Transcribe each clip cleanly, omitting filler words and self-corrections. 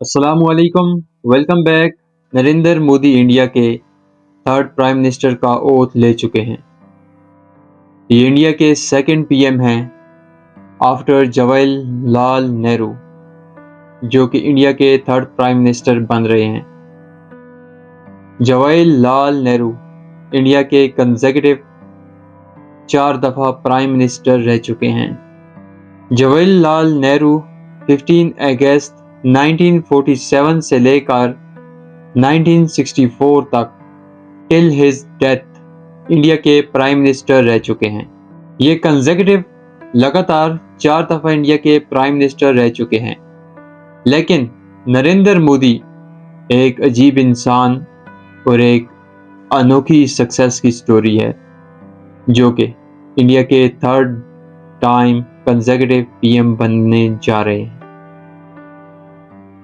अस्सलामुअलैकुम। Welcome back. Narendra Modi India के third prime minister का ओथ ले चुके हैं। ये इंडिया के सेकंड पीएम हैं आफ्टर जवाहरलाल नेहरू, जो कि इंडिया के थर्ड प्राइम मिनिस्टर बन रहे हैं। जवाहरलाल नेहरू इंडिया के कंसेक्यूटिव 4 दफा प्राइम मिनिस्टर रह चुके हैं। जवाहरलाल नेहरू 15 अगस्त 1947 से लेकर 1964 तक टिल हिज डेथ इंडिया के प्राइम मिनिस्टर रह चुके हैं। ये कंसेक्यूटिव लगातार 4 दफा इंडिया के प्राइम मिनिस्टर रह चुके हैं। लेकिन नरेंद्र मोदी एक अजीब इंसान और एक अनोखी सक्सेस की स्टोरी है, जो कि इंडिया के थर्ड टाइम कंसेक्यूटिव पीएम बनने जा रहे हैं।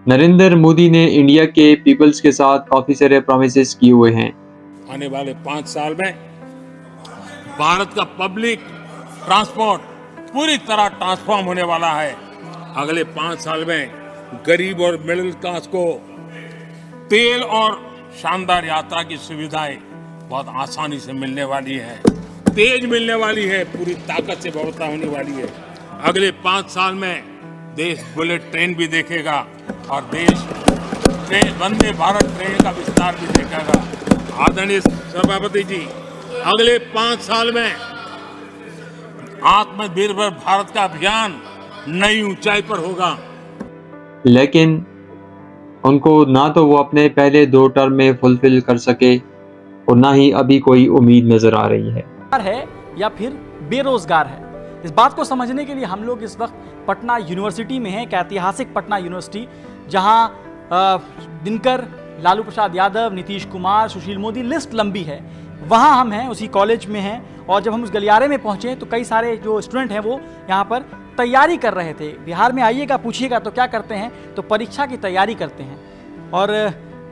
नरेंद्र मोदी ने इंडिया के पीपल्स के साथ काफी सारे प्रॉमिसेस किए हुए हैं। आने वाले 5 साल में भारत का पब्लिक ट्रांसपोर्ट पूरी तरह ट्रांसफॉर्म होने वाला है। अगले 5 साल में गरीब और मिडिल क्लास को तेल और शानदार यात्रा की सुविधाएं बहुत आसानी से मिलने वाली है, तेज मिलने वाली है, पूरी ताकत से बढ़ोतरी होने वाली है। अगले 5 साल में देश बुलेट ट्रेन भी देखेगा और देश वंदे भारत ट्रेन का विस्तार भी देखेगा। आदरणीय सभापति जी, अगले 5 साल में आत्मनिर्भर भारत का अभियान नई ऊंचाई पर होगा। लेकिन उनको ना तो वो अपने पहले 2 टर्म में फुलफिल कर सके और ना ही अभी कोई उम्मीद नजर आ रही है या फिर बेरोजगार है। इस बात को समझने के लिए हम लोग इस वक्त पटना यूनिवर्सिटी में हैं, एक ऐतिहासिक पटना यूनिवर्सिटी, जहां दिनकर, लालू प्रसाद यादव, नीतीश कुमार, सुशील मोदी, लिस्ट लंबी है। वहां हम हैं, उसी कॉलेज में हैं। और जब हम उस गलियारे में पहुंचे तो कई सारे जो स्टूडेंट हैं वो यहाँ पर तैयारी कर रहे थे। बिहार में आइएगा, पूछिएगा तो क्या करते हैं, तो परीक्षा की तैयारी करते हैं और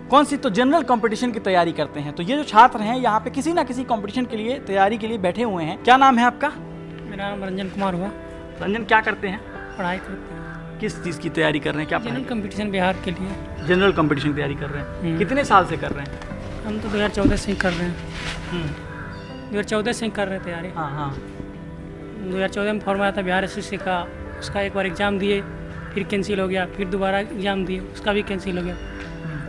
कौन सी, तो जनरल कंपटीशन की तैयारी करते हैं। तो ये जो छात्र हैं यहाँ पे किसी ना किसी कंपटीशन के लिए, तैयारी के लिए बैठे हुए हैं। क्या नाम है आपका? मेरा नाम रंजन कुमार हुआ। रंजन, क्या करते हैं? पढ़ाई करते हैं। किस चीज़ की तैयारी कर रहे हैं? क्या जनरल कंपटीशन बिहार के लिए। जनरल कंपटीशन की तैयारी कर रहे हैं। कितने साल से कर रहे हैं? हम तो 2014 से ही कर रहे हैं। 2014 से ही कर रहे थे तैयारी। हाँ हाँ। 2014 में फॉर्म आया था बिहार एसएससी का, उसका एक बार एग्ज़ाम दिए, फिर कैंसिल हो गया, फिर दोबारा एग्ज़ाम दिए, उसका भी कैंसिल हो गया।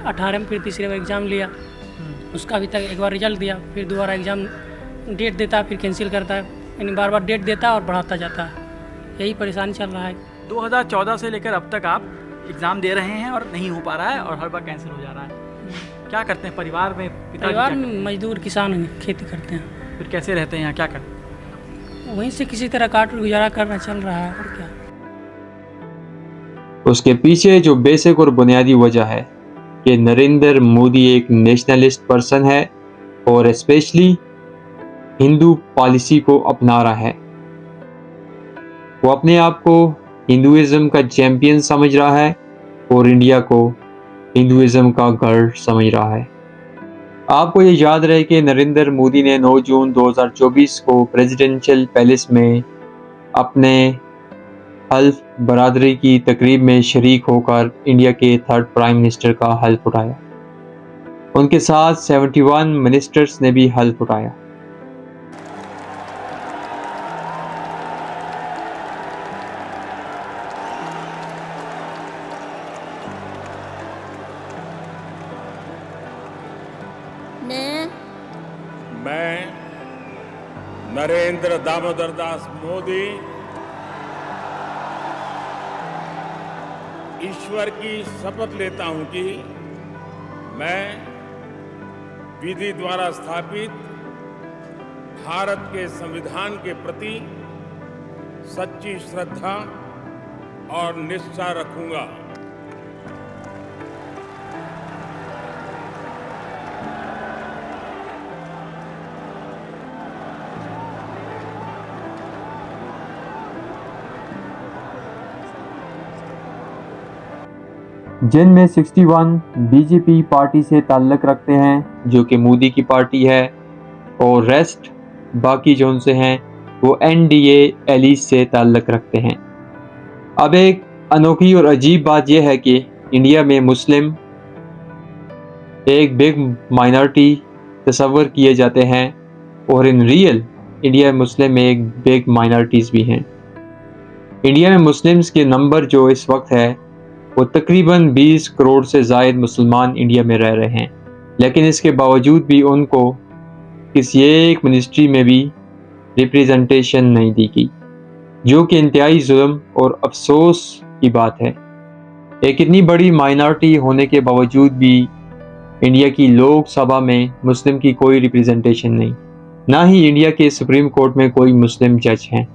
18 में फिर तीसरे बार एग्ज़ाम लिया, उसका अभी तक एक बार रिजल्ट दिया, फिर दोबारा एग्ज़ाम डेट देता है, फिर कैंसिल करता है, यानी बार बार डेट देता है और बढ़ाता जाता है। यही परेशानी चल रहा है। 2014 से लेकर अब तक आप एग्ज़ाम दे रहे हैं और नहीं हो पा रहा है और हर बार कैंसिल हो जा रहा है। क्या करते हैं परिवार में? परिवार में मजदूर किसान हैं, खेती करते हैं। फिर कैसे रहते हैं यहाँ, क्या करते हैं? वहीं से किसी तरह काट गुजारा करना चल रहा है, और क्या। उसके पीछे जो बेसिक और बुनियादी वजह है कि नरेंद्र मोदी एक नेशनलिस्ट पर्सन है और स्पेशली हिंदू पॉलिसी को अपना रहा है। वो अपने आप को हिंदुइज्म का चैंपियन समझ रहा है और इंडिया को हिंदुइज्म का गढ़ समझ रहा है। आपको ये याद रहे कि नरेंद्र मोदी ने 9 जून 2024 को प्रेसिडेंशियल पैलेस में अपने हल्फ बरादरी की तकरीब में शरीक होकर इंडिया के थर्ड प्राइम मिनिस्टर का हल्फ उठाया। उनके साथ 71 मिनिस्टर्स ने भी हल्फ उठाया। मैं नरेंद्र दामोदर दास मोदी ईश्वर की शपथ लेता हूं कि मैं विधि द्वारा स्थापित भारत के संविधान के प्रति सच्ची श्रद्धा और निष्ठा रखूंगा। जिनमें 61 बीजेपी पार्टी से ताल्लुक़ रखते हैं, जो कि मोदी की पार्टी है, और रेस्ट बाकी जो उनसे हैं वो एनडीए एलीज से ताल्लुक़ रखते हैं। अब एक अनोखी और अजीब बात यह है कि इंडिया में मुस्लिम एक बिग माइनॉरिटी तस्वर किए जाते हैं और इन रियल इंडिया में मुस्लिम में एक बिग माइनॉरिटीज़ भी हैं। इंडिया में मुस्लिम्स के नंबर जो इस वक्त है वो तकरीबन 20 करोड़ से ज़ायद मुसलमान इंडिया में रह रहे हैं, लेकिन इसके बावजूद भी उनको किसी एक मिनिस्ट्री में भी रिप्रेजेंटेशन नहीं दी गई, जो कि इंतहाई जुल्म और अफसोस की बात है। एक इतनी बड़ी माइनॉरिटी होने के बावजूद भी इंडिया की लोकसभा में मुस्लिम की कोई रिप्रेजेंटेशन नहीं, ना ही इंडिया के सुप्रीम कोर्ट में कोई मुस्लिम जज हैं।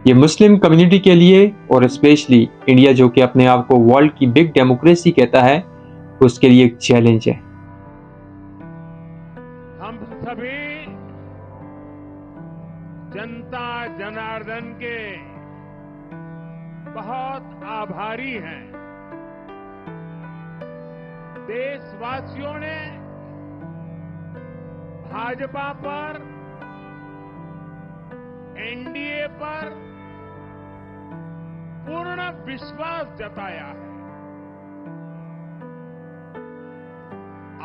ये मुस्लिम कम्युनिटी के लिए और स्पेशली इंडिया जो कि अपने आप को वर्ल्ड की बिग डेमोक्रेसी कहता है, उसके लिए एक चैलेंज है। हम सभी जनता जनार्दन के बहुत आभारी हैं। देशवासियों ने भाजपा पर, एनडीए पर पूर्ण विश्वास जताया है।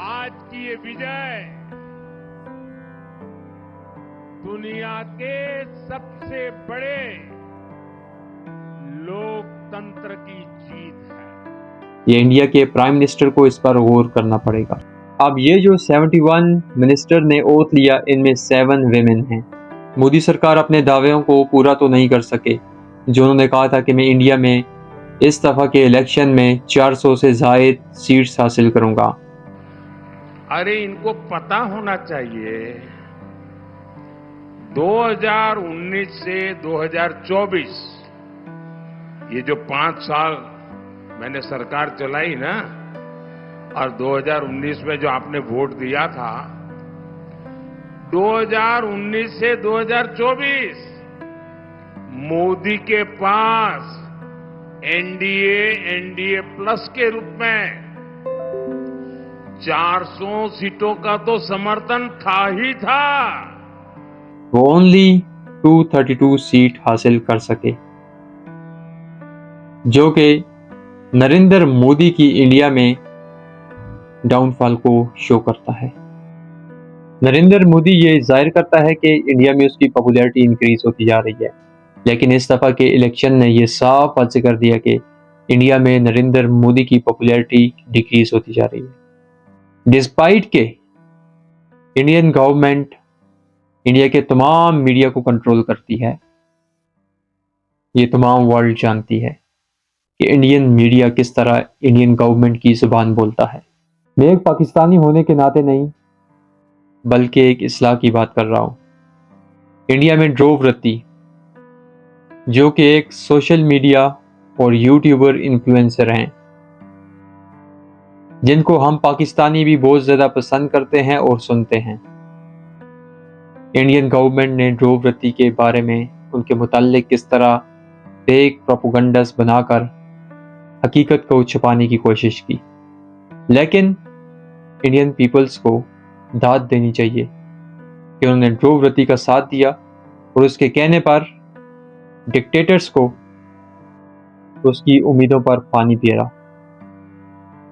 आज की ये विजय दुनिया के सबसे बड़े लोकतंत्र की जीत है। ये इंडिया के प्राइम मिनिस्टर को इस पर गौर करना पड़ेगा। अब ये जो 71 मिनिस्टर ने ओथ लिया, इनमें 7 विमेन हैं। मोदी सरकार अपने दावों को पूरा तो नहीं कर सके, जो उन्होंने कहा था कि मैं इंडिया में इस दफा के इलेक्शन में 400 से ज़ायद सीट्स हासिल करूंगा। अरे इनको पता होना चाहिए 2019 से 2024 ये जो 5 साल मैंने सरकार चलाई ना, और 2019 में जो आपने वोट दिया था, 2019 से 2024 मोदी के पास एनडीए प्लस के रूप में 400 सीटों का तो समर्थन था ही था। वो ओनली 232 सीट हासिल कर सके, जो कि नरेंद्र मोदी की इंडिया में डाउनफॉल को शो करता है। नरेंद्र मोदी ये जाहिर करता है कि इंडिया में उसकी पॉपुलैरिटी इंक्रीज होती जा रही है, लेकिन इस दफा के इलेक्शन ने ये साफ वाज़ेह कर दिया कि इंडिया में नरेंद्र मोदी की पॉपुलैरिटी डिक्रीज होती जा रही है। डिस्पाइट के इंडियन गवर्नमेंट इंडिया के तमाम मीडिया को कंट्रोल करती है, ये तमाम वर्ल्ड जानती है कि इंडियन मीडिया किस तरह इंडियन गवर्नमेंट की जुबान बोलता है। मैं एक पाकिस्तानी होने के नाते नहीं बल्कि एक इस्लाह की बात कर रहा हूँ। इंडिया में ध्रुव रत्ती, जो कि एक सोशल मीडिया और यूट्यूबर इन्फ्लुएंसर हैं, जिनको हम पाकिस्तानी भी बहुत ज़्यादा पसंद करते हैं और सुनते हैं। इंडियन गवर्नमेंट ने ध्रुव रत्ती के बारे में उनके मुताल्लिक किस तरह फेक प्रोपेगेंडास बनाकर हकीकत को छुपाने की कोशिश की, लेकिन इंडियन पीपल्स को दाद देनी चाहिए कि उन्होंने ध्रुव रत्ती का साथ दिया और उसके कहने पर डिक्टेटर्स को उसकी उम्मीदों पर पानी फेरा,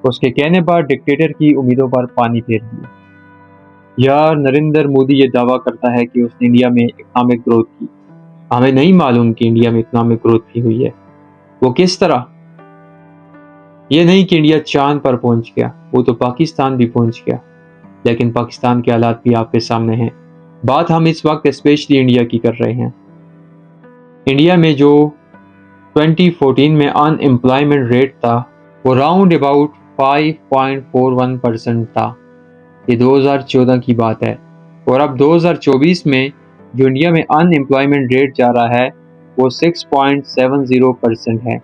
उसके कहने पर डिक्टेटर की उम्मीदों पर पानी फेर दिया। यार, नरेंद्र मोदी ये दावा करता है कि उसने इंडिया में इकोनॉमिक ग्रोथ की। हमें नहीं मालूम कि इंडिया में इकोनॉमिक ग्रोथ भी हुई है, वो किस तरह। ये नहीं कि इंडिया चांद पर पहुंच गया, वो तो पाकिस्तान भी पहुंच गया, लेकिन पाकिस्तान के हालात भी आपके सामने हैं। बात हम इस वक्त स्पेशली इंडिया की कर रहे हैं। इंडिया में जो 2014 में अनएम्प्लॉयमेंट रेट था वो राउंड अबाउट 5.41% था। ये 2014 की बात है, और अब 2024 में जो इंडिया में अनएम्प्लॉयमेंट रेट जा रहा है वो 6.70% है।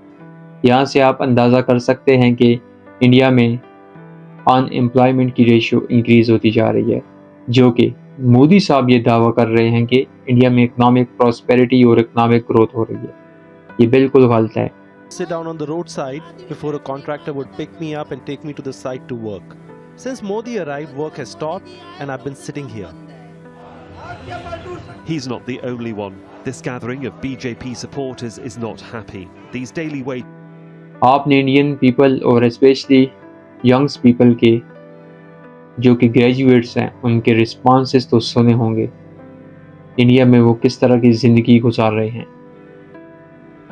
यहाँ से आप अंदाज़ा कर सकते हैं कि इंडिया में अनएम्प्लॉयमेंट की रेशियो इंक्रीज होती जा रही है, जो कि मोदी साहब ये दावा कर रहे हैं कि इंडिया में इकोनॉमिक प्रॉस्पेरिटी और इकोनॉमिक ग्रोथ हो रही है। ये बिल्कुल गलत है। Sit down on the roadside before a contractor would pick me up and take me to the site to work. Since Modi arrived, work has stopped and I've been sitting here. He's not the only one. This gathering of BJP supporters is not happy. These daily wage आपने Indian people और specially Young's people के जो कि graduates हैं उनके responses तो सुने होंगे, इंडिया में वो किस तरह की ज़िंदगी गुजार रहे हैं।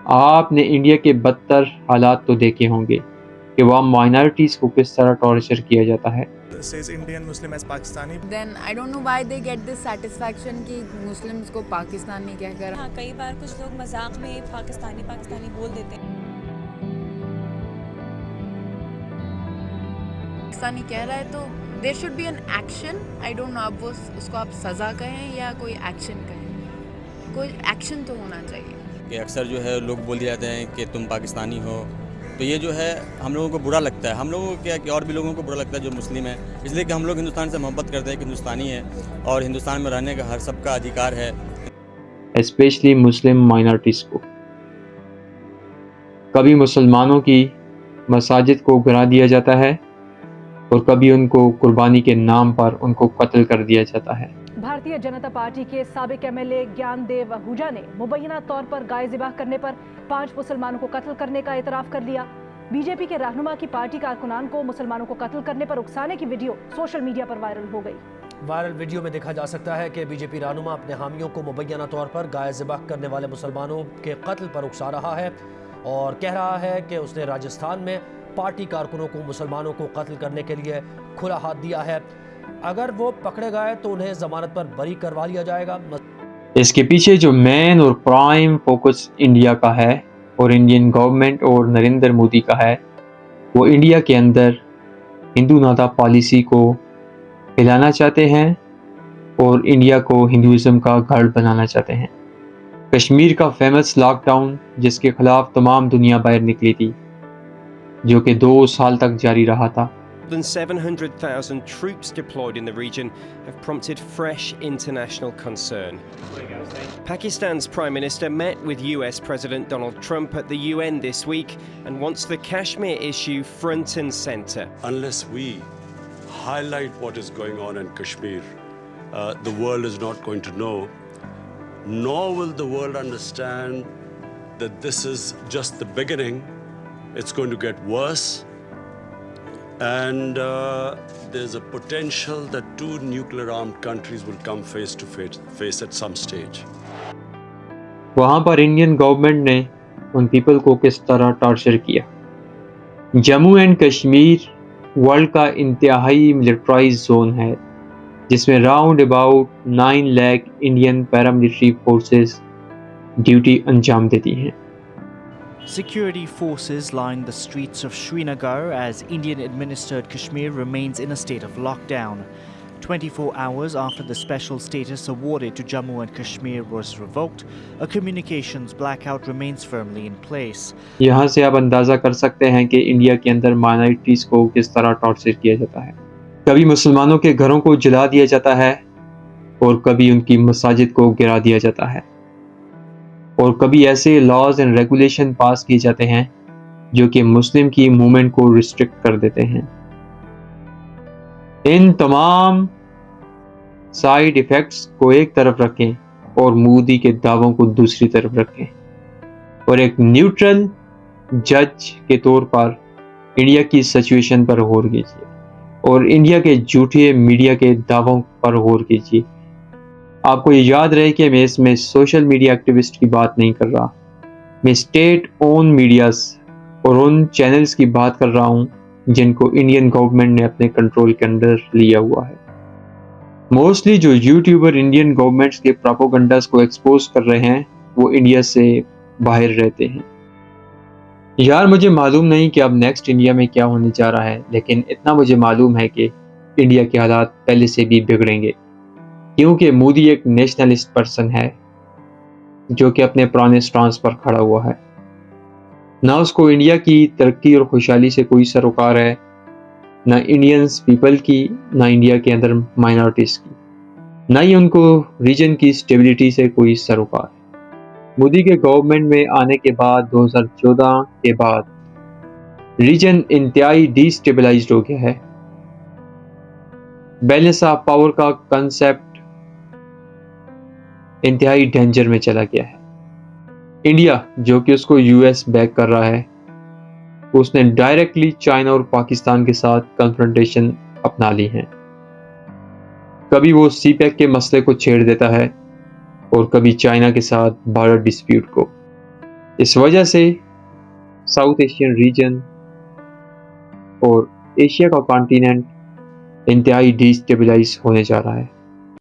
आपने इंडिया के बदतर हालात तो देखे होंगे कि वहाँ माइनॉरिटीज़ को किस तरह टॉर्चर किया जाता है। Says Indian Muslim as Pakistani. Then I don't know why they get this satisfaction कि मुस्लिम्स को पाकिस्तानी कहकर। हाँ, कई बार कुछ लोग मजाक में पाकिस्तानी पाकिस्तानी बोल देते हैं। पाकिस्तानी कह रहा है तो there should be an action. I don't know अब वो उसको आप सज़ा कहें या कोई एक्शन कहें, कोई एक्शन तो होना चाहिए। कि अक्सर जो है लोग बोल दिए जाते हैं कि तुम पाकिस्तानी हो, तो ये जो है हम लोगों को बुरा लगता है। हम लोगों को क्या कि और भी लोगों को बुरा लगता है जो मुस्लिम है, इसलिए कि हम लोग हिंदुस्तान से मोहब्बत करते हैं कि हिंदुस्तानी है और हिंदुस्तान में रहने का हर सबका अधिकार है। स्पेशली मुस्लिम माइनॉरिटीज़ को कभी मुसलमानों की मसाजिद को गिरा दिया जाता है और कभी उनको कुर्बानी के नाम पर उनको कत्ल कर दिया जाता है। भारतीय जनता पार्टी के साबिक एमएलए ज्ञानदेव आहूजा ने मुबैना तौर पर गाय ज़िबा करने पर 5 मुसलमानों को कत्ल करने का इतराफ़ कर लिया। बीजेपी के रहनुमा की पार्टी कारकुनान को मुसलमानों को कत्ल करने पर उकसाने की वीडियो सोशल मीडिया पर वायरल हो गई। वायरल वीडियो में देखा जा सकता है कि बीजेपी रहनुमा अपने हामियों को मुबैना तौर पर गाय ज़िबा करने वाले मुसलमानों के कत्ल पर उकसा रहा है और कह रहा है कि उसने राजस्थान में पार्टी कारकुनों को मुसलमानों को कत्ल करने के लिए खुला हाथ दिया है। अगर वो पकड़े गए तो उन्हें जमानत पर बरी करवा लिया जाएगा। इसके पीछे जो मेन और प्राइम फोकस इंडिया का है और इंडियन गवर्नमेंट और नरेंद्र मोदी का है, वो इंडिया के अंदर हिंदू नाता पॉलिसी को फैलाना चाहते हैं और इंडिया को हिंदुइज्म का गढ़ बनाना चाहते हैं। कश्मीर का फेमस लॉकडाउन जिसके खिलाफ तमाम दुनिया बाहर निकली थी, जो कि 2 साल तक जारी रहा था। More than 700,000 troops deployed in the region have prompted fresh international concern. Pakistan's Prime Minister met with US President Donald Trump at the UN this week and wants the Kashmir issue front and center. Unless we highlight what is going on in Kashmir, the world is not going to know, nor will the world understand that this is just the beginning. It's going to get worse. And there's a potential that 2 nuclear-armed countries will come face to face at some stage. वहाँ पर Indian government ने उन people को किस तरह torture किया। Jammu and Kashmir world का इंतहाई मिलिट्राइज जोन है जिसमें round about 9 lakh Indian paramilitary forces duty अंजाम देती हैं। Security forces line the streets of Srinagar as Indian-administered Kashmir remains in a state of lockdown. 24 hours after the special status awarded to Jammu and Kashmir was revoked, a communications blackout remains firmly in place. यहाँ से आप अंदाज़ा कर सकते हैं कि India के अंदर माइनॉरिटीज़ को किस तरह टॉर्चर किया जाता है। कभी मुसलमानों के घरों को जला दिया जाता है और कभी उनकी मसाजिद को गिरा दिया जाता है और कभी ऐसे लॉज एंड रेगुलेशन पास किए जाते हैं जो कि मुस्लिम की मूवमेंट को रिस्ट्रिक्ट कर देते हैं। इन तमाम साइड इफेक्ट्स को एक तरफ रखें और मोदी के दावों को दूसरी तरफ रखें और एक न्यूट्रल जज के तौर पर इंडिया की सिचुएशन पर गौर कीजिए और इंडिया के झूठे मीडिया के दावों पर गौर कीजिए। आपको ये याद रहे कि मैं इसमें सोशल मीडिया एक्टिविस्ट की बात नहीं कर रहा, मैं स्टेट ओन मीडियाज और उन चैनल्स की बात कर रहा हूँ जिनको इंडियन गवर्नमेंट ने अपने कंट्रोल के अंदर लिया हुआ है। मोस्टली जो यूट्यूबर इंडियन गवर्नमेंट्स के प्रोपेगेंडास को एक्सपोज कर रहे हैं वो इंडिया से बाहर रहते हैं। यार मुझे मालूम नहीं कि अब नेक्स्ट इंडिया में क्या होने जा रहा है, लेकिन इतना मुझे मालूम है कि इंडिया के हालात पहले से भी बिगड़ेंगे क्योंकि मोदी एक नेशनलिस्ट पर्सन है जो कि अपने पुराने स्टांस पर खड़ा हुआ है। ना उसको इंडिया की तरक्की और खुशहाली से कोई सरोकार है, ना इंडियंस पीपल की, ना इंडिया के अंदर माइनॉरिटीज़ की, ना ही उनको रीजन की स्टेबिलिटी से कोई सरोकार है। मोदी के गवर्नमेंट में आने के बाद 2014 के बाद रीजन इंतहाई डिस्टेबलाइज्ड हो गया है। बैलेंस ऑफ पावर का कंसेप्ट इंतहाई डेंजर में चला गया है। इंडिया जो कि उसको यूएस बैक कर रहा है, उसने डायरेक्टली चाइना और पाकिस्तान के साथ कन्फ्रंटेशन अपना ली है। कभी वो सीपैक के मसले को छेड़ देता है और कभी चाइना के साथ बॉर्डर डिस्प्यूट को। इस वजह से साउथ एशियन रीजन और एशिया का कॉन्टिनेंट इंतहाई डिस्टेबलाइज होने जा रहा है।